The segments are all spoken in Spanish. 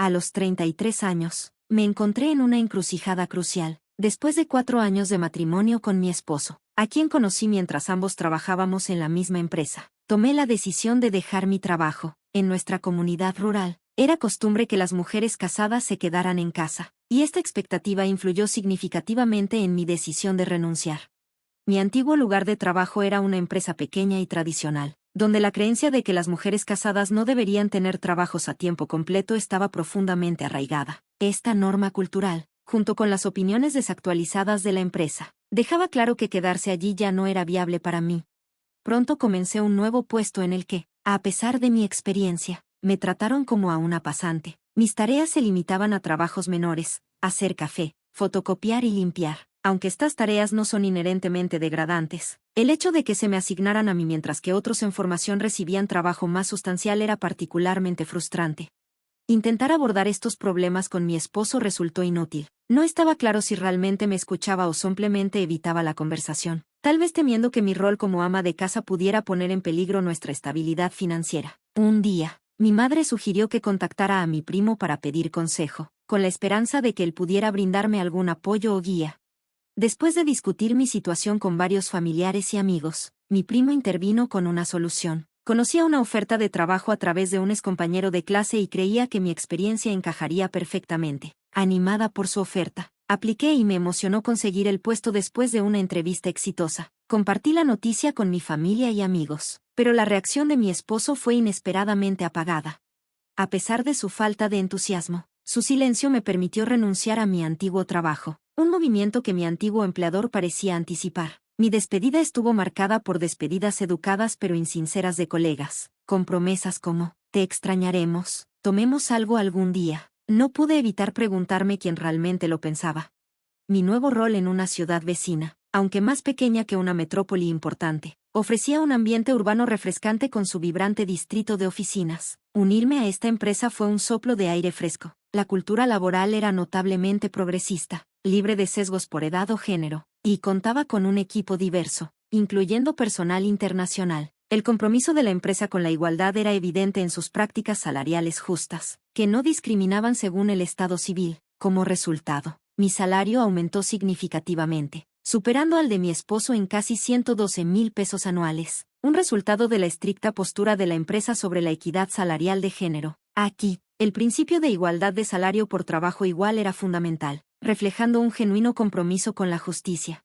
A los 33 años, me encontré en una encrucijada crucial, después de 4 años de matrimonio con mi esposo, a quien conocí mientras ambos trabajábamos en la misma empresa. Tomé la decisión de dejar mi trabajo. En nuestra comunidad rural, era costumbre que las mujeres casadas se quedaran en casa, y esta expectativa influyó significativamente en mi decisión de renunciar. Mi antiguo lugar de trabajo era una empresa pequeña y tradicional, donde la creencia de que las mujeres casadas no deberían tener trabajos a tiempo completo estaba profundamente arraigada. Esta norma cultural, junto con las opiniones desactualizadas de la empresa, dejaba claro que quedarse allí ya no era viable para mí. Pronto comencé un nuevo puesto en el que, a pesar de mi experiencia, me trataron como a una pasante. Mis tareas se limitaban a trabajos menores, hacer café, fotocopiar y limpiar. Aunque estas tareas no son inherentemente degradantes, el hecho de que se me asignaran a mí mientras que otros en formación recibían trabajo más sustancial era particularmente frustrante. Intentar abordar estos problemas con mi esposo resultó inútil. No estaba claro si realmente me escuchaba o simplemente evitaba la conversación, tal vez temiendo que mi rol como ama de casa pudiera poner en peligro nuestra estabilidad financiera. Un día, mi madre sugirió que contactara a mi primo para pedir consejo, con la esperanza de que él pudiera brindarme algún apoyo o guía. Después de discutir mi situación con varios familiares y amigos, mi primo intervino con una solución. Conocía una oferta de trabajo a través de un excompañero de clase y creía que mi experiencia encajaría perfectamente. Animada por su oferta, apliqué y me emocionó conseguir el puesto después de una entrevista exitosa. Compartí la noticia con mi familia y amigos, pero la reacción de mi esposo fue inesperadamente apagada. A pesar de su falta de entusiasmo, su silencio me permitió renunciar a mi antiguo trabajo, un movimiento que mi antiguo empleador parecía anticipar. Mi despedida estuvo marcada por despedidas educadas pero insinceras de colegas, con promesas como, te extrañaremos, tomemos algo algún día. No pude evitar preguntarme quién realmente lo pensaba. Mi nuevo rol en una ciudad vecina, aunque más pequeña que una metrópoli importante, ofrecía un ambiente urbano refrescante con su vibrante distrito de oficinas. Unirme a esta empresa fue un soplo de aire fresco. La cultura laboral era notablemente progresista, libre de sesgos por edad o género, y contaba con un equipo diverso, incluyendo personal internacional. El compromiso de la empresa con la igualdad era evidente en sus prácticas salariales justas, que no discriminaban según el estado civil. Como resultado, mi salario aumentó significativamente, superando al de mi esposo en casi 112,000 pesos anuales, un resultado de la estricta postura de la empresa sobre la equidad salarial de género. Aquí, el principio de igualdad de salario por trabajo igual era fundamental, reflejando un genuino compromiso con la justicia.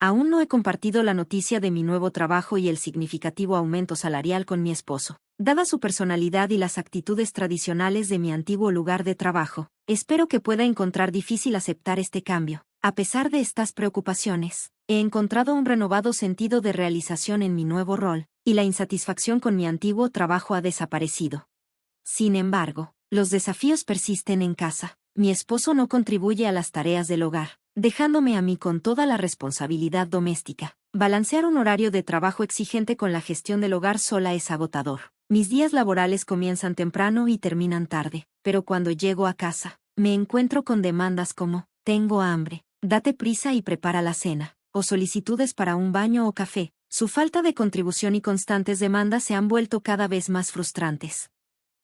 Aún no he compartido la noticia de mi nuevo trabajo y el significativo aumento salarial con mi esposo. Dada su personalidad y las actitudes tradicionales de mi antiguo lugar de trabajo, espero que pueda encontrar difícil aceptar este cambio. A pesar de estas preocupaciones, he encontrado un renovado sentido de realización en mi nuevo rol, y la insatisfacción con mi antiguo trabajo ha desaparecido. Sin embargo, los desafíos persisten en casa. Mi esposo no contribuye a las tareas del hogar, dejándome a mí con toda la responsabilidad doméstica. Balancear un horario de trabajo exigente con la gestión del hogar sola es agotador. Mis días laborales comienzan temprano y terminan tarde, pero cuando llego a casa, me encuentro con demandas como, tengo hambre, date prisa y prepara la cena, o solicitudes para un baño o café. Su falta de contribución y constantes demandas se han vuelto cada vez más frustrantes.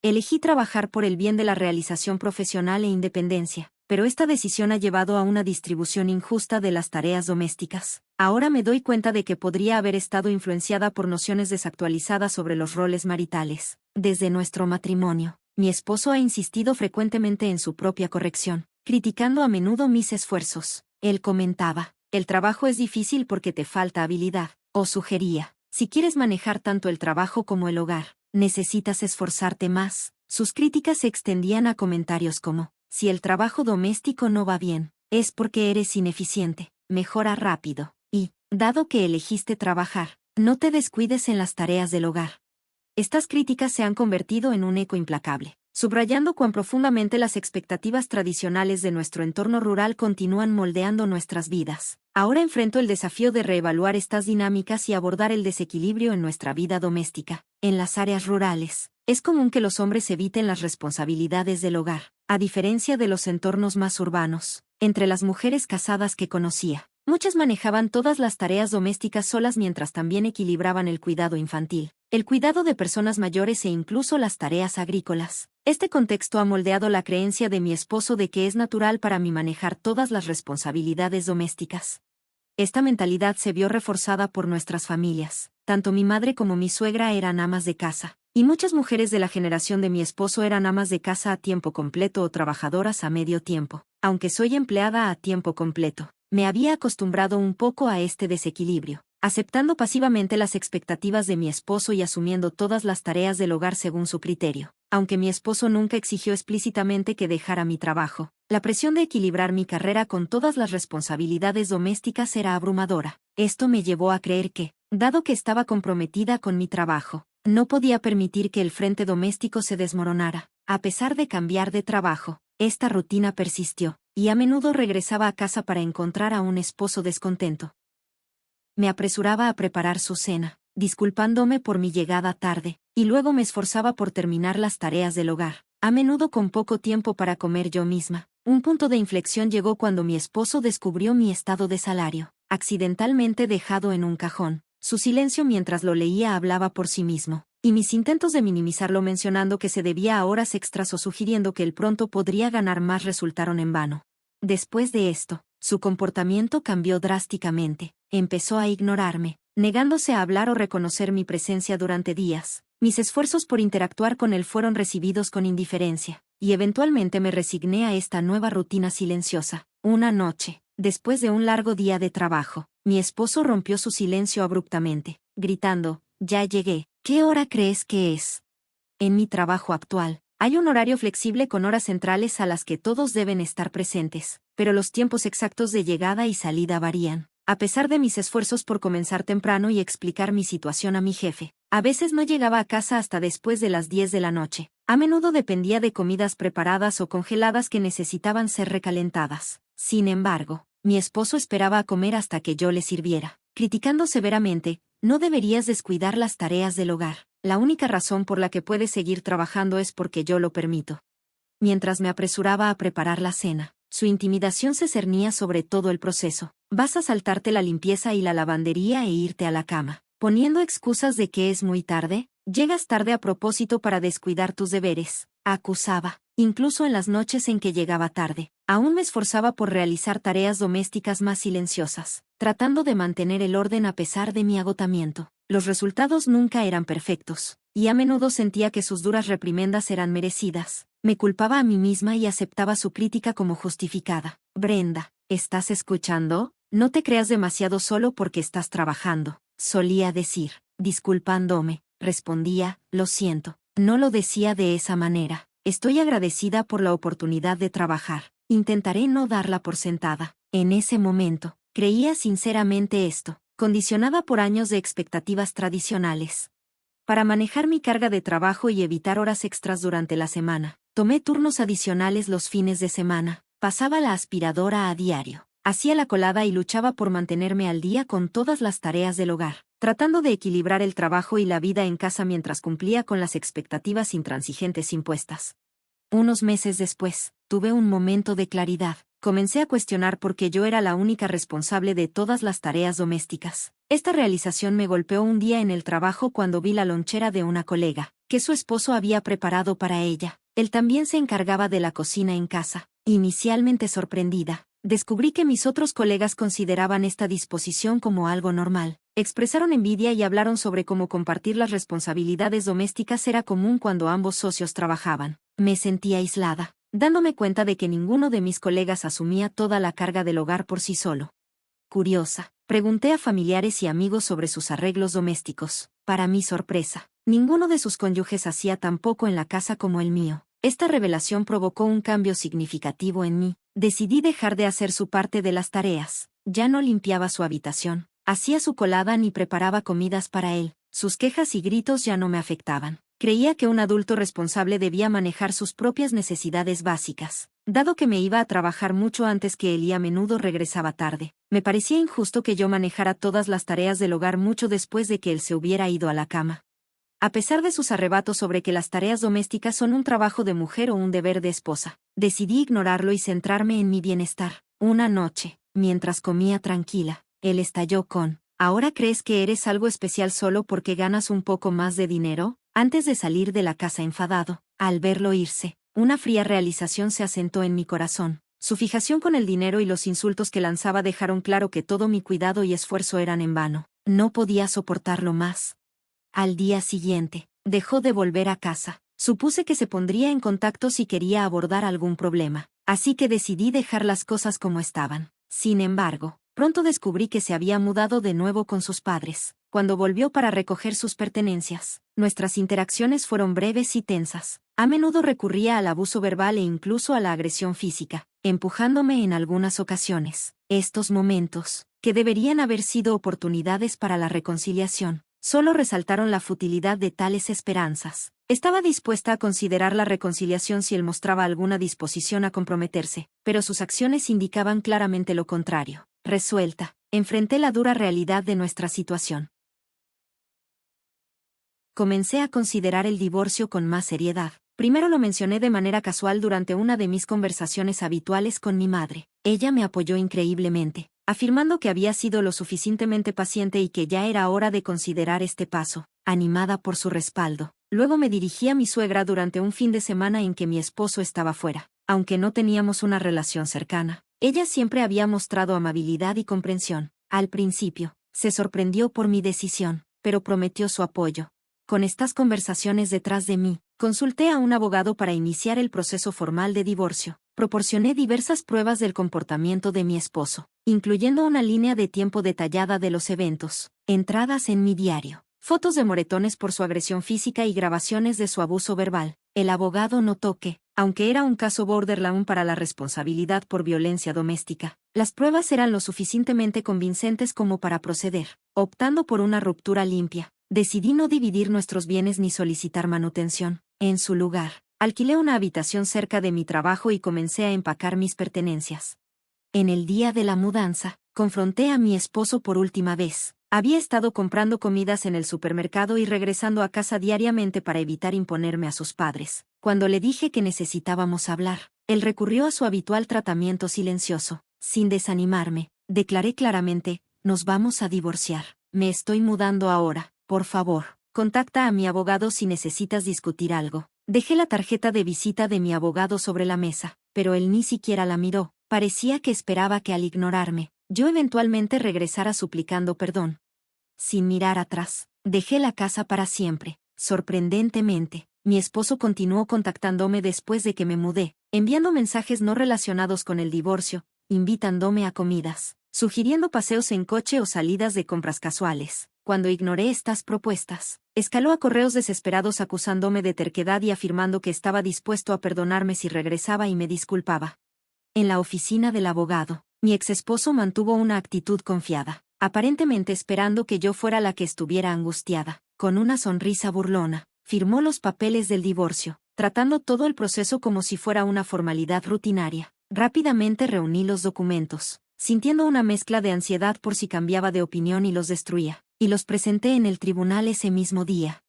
Elegí trabajar por el bien de la realización profesional e independencia, pero esta decisión ha llevado a una distribución injusta de las tareas domésticas. Ahora me doy cuenta de que podría haber estado influenciada por nociones desactualizadas sobre los roles maritales. Desde nuestro matrimonio, mi esposo ha insistido frecuentemente en su propia corrección, criticando a menudo mis esfuerzos. Él comentaba, el trabajo es difícil porque te falta habilidad, o sugería, si quieres manejar tanto el trabajo como el hogar, necesitas esforzarte más. Sus críticas se extendían a comentarios como, si el trabajo doméstico no va bien, es porque eres ineficiente, mejora rápido, y, dado que elegiste trabajar, no te descuides en las tareas del hogar. Estas críticas se han convertido en un eco implacable, subrayando cuán profundamente las expectativas tradicionales de nuestro entorno rural continúan moldeando nuestras vidas. Ahora enfrento el desafío de reevaluar estas dinámicas y abordar el desequilibrio en nuestra vida doméstica. En las áreas rurales, es común que los hombres eviten las responsabilidades del hogar, a diferencia de los entornos más urbanos. Entre las mujeres casadas que conocía, muchas manejaban todas las tareas domésticas solas mientras también equilibraban el cuidado infantil, el cuidado de personas mayores e incluso las tareas agrícolas. Este contexto ha moldeado la creencia de mi esposo de que es natural para mí manejar todas las responsabilidades domésticas. Esta mentalidad se vio reforzada por nuestras familias. Tanto mi madre como mi suegra eran amas de casa, y muchas mujeres de la generación de mi esposo eran amas de casa a tiempo completo o trabajadoras a medio tiempo. Aunque soy empleada a tiempo completo, me había acostumbrado un poco a este desequilibrio, aceptando pasivamente las expectativas de mi esposo y asumiendo todas las tareas del hogar según su criterio. Aunque mi esposo nunca exigió explícitamente que dejara mi trabajo, la presión de equilibrar mi carrera con todas las responsabilidades domésticas era abrumadora. Esto me llevó a creer que, dado que estaba comprometida con mi trabajo, no podía permitir que el frente doméstico se desmoronara. A pesar de cambiar de trabajo, esta rutina persistió, y a menudo regresaba a casa para encontrar a un esposo descontento. Me apresuraba a preparar su cena, disculpándome por mi llegada tarde, y luego me esforzaba por terminar las tareas del hogar, a menudo con poco tiempo para comer yo misma. Un punto de inflexión llegó cuando mi esposo descubrió mi estado de salario, accidentalmente dejado en un cajón. Su silencio mientras lo leía hablaba por sí mismo, y mis intentos de minimizarlo mencionando que se debía a horas extras o sugiriendo que él pronto podría ganar más resultaron en vano. Después de esto, su comportamiento cambió drásticamente. Empezó a ignorarme, negándose a hablar o reconocer mi presencia durante días. Mis esfuerzos por interactuar con él fueron recibidos con indiferencia, y eventualmente me resigné a esta nueva rutina silenciosa. Una noche, después de un largo día de trabajo, mi esposo rompió su silencio abruptamente, gritando: «Ya llegué, ¿qué hora crees que es?» En mi trabajo actual, hay un horario flexible con horas centrales a las que todos deben estar presentes, pero los tiempos exactos de llegada y salida varían. A pesar de mis esfuerzos por comenzar temprano y explicar mi situación a mi jefe, a veces no llegaba a casa hasta después de las 10 de la noche. A menudo dependía de comidas preparadas o congeladas que necesitaban ser recalentadas. Sin embargo, mi esposo esperaba a comer hasta que yo le sirviera, criticando severamente: «No deberías descuidar las tareas del hogar. La única razón por la que puedes seguir trabajando es porque yo lo permito». Mientras me apresuraba a preparar la cena, su intimidación se cernía sobre todo el proceso. «Vas a saltarte la limpieza y la lavandería e irte a la cama, poniendo excusas de que es muy tarde. Llegas tarde a propósito para descuidar tus deberes», acusaba. Incluso en las noches en que llegaba tarde, aún me esforzaba por realizar tareas domésticas más silenciosas, tratando de mantener el orden a pesar de mi agotamiento. Los resultados nunca eran perfectos, y a menudo sentía que sus duras reprimendas eran merecidas. Me culpaba a mí misma y aceptaba su crítica como justificada. «Brenda, ¿estás escuchando? No te creas demasiado solo porque estás trabajando», solía decir. Disculpándome, respondía: «Lo siento». No lo decía de esa manera. «Estoy agradecida por la oportunidad de trabajar. Intentaré no darla por sentada». En ese momento, creía sinceramente esto, condicionada por años de expectativas tradicionales. Para manejar mi carga de trabajo y evitar horas extras durante la semana, tomé turnos adicionales los fines de semana, pasaba la aspiradora a diario, hacía la colada y luchaba por mantenerme al día con todas las tareas del hogar, tratando de equilibrar el trabajo y la vida en casa mientras cumplía con las expectativas intransigentes impuestas. Unos meses después, tuve un momento de claridad. Comencé a cuestionar por qué yo era la única responsable de todas las tareas domésticas. Esta realización me golpeó un día en el trabajo cuando vi la lonchera de una colega, que su esposo había preparado para ella. Él también se encargaba de la cocina en casa. Inicialmente sorprendida, descubrí que mis otros colegas consideraban esta disposición como algo normal. Expresaron envidia y hablaron sobre cómo compartir las responsabilidades domésticas era común cuando ambos socios trabajaban. Me sentí aislada, dándome cuenta de que ninguno de mis colegas asumía toda la carga del hogar por sí solo. Curiosa, pregunté a familiares y amigos sobre sus arreglos domésticos. Para mi sorpresa, ninguno de sus cónyuges hacía tan poco en la casa como el mío. Esta revelación provocó un cambio significativo en mí. Decidí dejar de hacer su parte de las tareas. Ya no limpiaba su habitación, hacía su colada ni preparaba comidas para él. Sus quejas y gritos ya no me afectaban. Creía que un adulto responsable debía manejar sus propias necesidades básicas. Dado que me iba a trabajar mucho antes que él y a menudo regresaba tarde, me parecía injusto que yo manejara todas las tareas del hogar mucho después de que él se hubiera ido a la cama. A pesar de sus arrebatos sobre que las tareas domésticas son un trabajo de mujer o un deber de esposa, decidí ignorarlo y centrarme en mi bienestar. Una noche, mientras comía tranquila, él estalló con: «¿Ahora crees que eres algo especial solo porque ganas un poco más de dinero?». Antes de salir de la casa enfadado, Al verlo irse, una fría realización se asentó en mi corazón. Su fijación con el dinero y los insultos que lanzaba dejaron claro que todo mi cuidado y esfuerzo eran en vano. No podía soportarlo más. Al día siguiente, dejó de volver a casa. Supuse que se pondría en contacto si quería abordar algún problema, así que decidí dejar las cosas como estaban. Sin embargo, pronto descubrí que se había mudado de nuevo con sus padres. Cuando volvió para recoger sus pertenencias, nuestras interacciones fueron breves y tensas. A menudo recurría al abuso verbal e incluso a la agresión física, empujándome en algunas ocasiones. Estos momentos, que deberían haber sido oportunidades para la reconciliación, solo resaltaron la futilidad de tales esperanzas. Estaba dispuesta a considerar la reconciliación si él mostraba alguna disposición a comprometerse, pero sus acciones indicaban claramente lo contrario. Resuelta, enfrenté la dura realidad de nuestra situación. Comencé a considerar el divorcio con más seriedad. Primero lo mencioné de manera casual durante una de mis conversaciones habituales con mi madre. Ella me apoyó increíblemente, afirmando que había sido lo suficientemente paciente y que ya era hora de considerar este paso, animada por su respaldo. Luego me dirigí a mi suegra durante un fin de semana en que mi esposo estaba fuera. Aunque no teníamos una relación cercana, ella siempre había mostrado amabilidad y comprensión. Al principio, se sorprendió por mi decisión, pero prometió su apoyo. Con estas conversaciones detrás de mí, consulté a un abogado para iniciar el proceso formal de divorcio. Proporcioné diversas pruebas del comportamiento de mi esposo, incluyendo una línea de tiempo detallada de los eventos, entradas en mi diario, fotos de moretones por su agresión física y grabaciones de su abuso verbal. El abogado notó que, aunque era un caso borderline para la responsabilidad por violencia doméstica, las pruebas eran lo suficientemente convincentes como para proceder. Optando por una ruptura limpia, decidí no dividir nuestros bienes ni solicitar manutención. En su lugar, alquilé una habitación cerca de mi trabajo y comencé a empacar mis pertenencias. En el día de la mudanza, confronté a mi esposo por última vez. Había estado comprando comidas en el supermercado y regresando a casa diariamente para evitar imponerme a sus padres. Cuando le dije que necesitábamos hablar, él recurrió a su habitual tratamiento silencioso. Sin desanimarme, declaré claramente: nos vamos a divorciar. Me estoy mudando ahora. Por favor, contacta a mi abogado si necesitas discutir algo. Dejé la tarjeta de visita de mi abogado sobre la mesa, pero él ni siquiera la miró. Parecía que esperaba que al ignorarme, yo eventualmente regresara suplicando perdón. Sin mirar atrás, dejé la casa para siempre. Sorprendentemente, mi esposo continuó contactándome después de que me mudé, enviando mensajes no relacionados con el divorcio, invitándome a comidas, sugiriendo paseos en coche o salidas de compras casuales. Cuando ignoré estas propuestas, escaló a correos desesperados acusándome de terquedad y afirmando que estaba dispuesto a perdonarme si regresaba y me disculpaba. En la oficina del abogado, mi exesposo mantuvo una actitud confiada, aparentemente esperando que yo fuera la que estuviera angustiada. Con una sonrisa burlona, firmó los papeles del divorcio, tratando todo el proceso como si fuera una formalidad rutinaria. Rápidamente reuní los documentos, sintiendo una mezcla de ansiedad por si cambiaba de opinión y los destruía, y los presenté en el tribunal ese mismo día.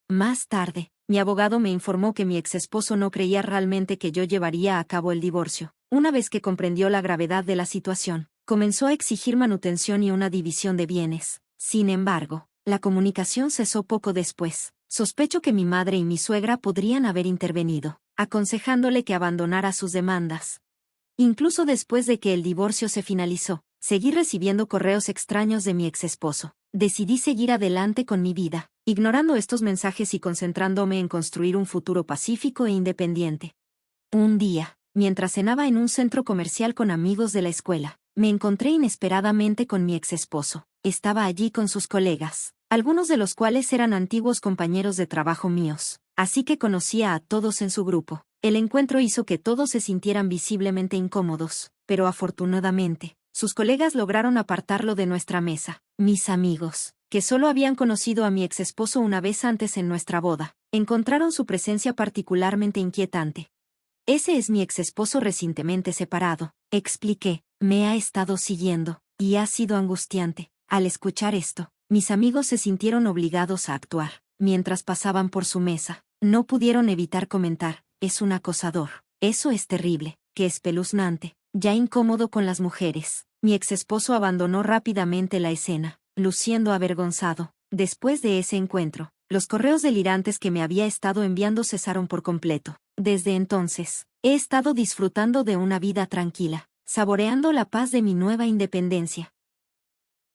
Más tarde, mi abogado me informó que mi exesposo no creía realmente que yo llevaría a cabo el divorcio. Una vez que comprendió la gravedad de la situación, comenzó a exigir manutención y una división de bienes. Sin embargo, la comunicación cesó poco después. Sospecho que mi madre y mi suegra podrían haber intervenido, aconsejándole que abandonara sus demandas. Incluso después de que el divorcio se finalizó, seguí recibiendo correos extraños de mi exesposo. Decidí seguir adelante con mi vida, ignorando estos mensajes y concentrándome en construir un futuro pacífico e independiente. Un día, mientras cenaba en un centro comercial con amigos de la escuela, me encontré inesperadamente con mi exesposo. Estaba allí con sus colegas, algunos de los cuales eran antiguos compañeros de trabajo míos, así que conocía a todos en su grupo. El encuentro hizo que todos se sintieran visiblemente incómodos, pero afortunadamente, sus colegas lograron apartarlo de nuestra mesa. Mis amigos, que solo habían conocido a mi exesposo una vez antes en nuestra boda, encontraron su presencia particularmente inquietante. Ese es mi exesposo recientemente separado, expliqué. Me ha estado siguiendo, y ha sido angustiante. Al escuchar esto, mis amigos se sintieron obligados a actuar. Mientras pasaban por su mesa, no pudieron evitar comentar: es un acosador. Eso es terrible, qué espeluznante. Ya incómodo con las mujeres, mi exesposo abandonó rápidamente la escena, luciendo avergonzado. Después de ese encuentro, Los correos delirantes que me había estado enviando cesaron por completo. Desde entonces, he estado disfrutando de una vida tranquila, saboreando la paz de mi nueva independencia.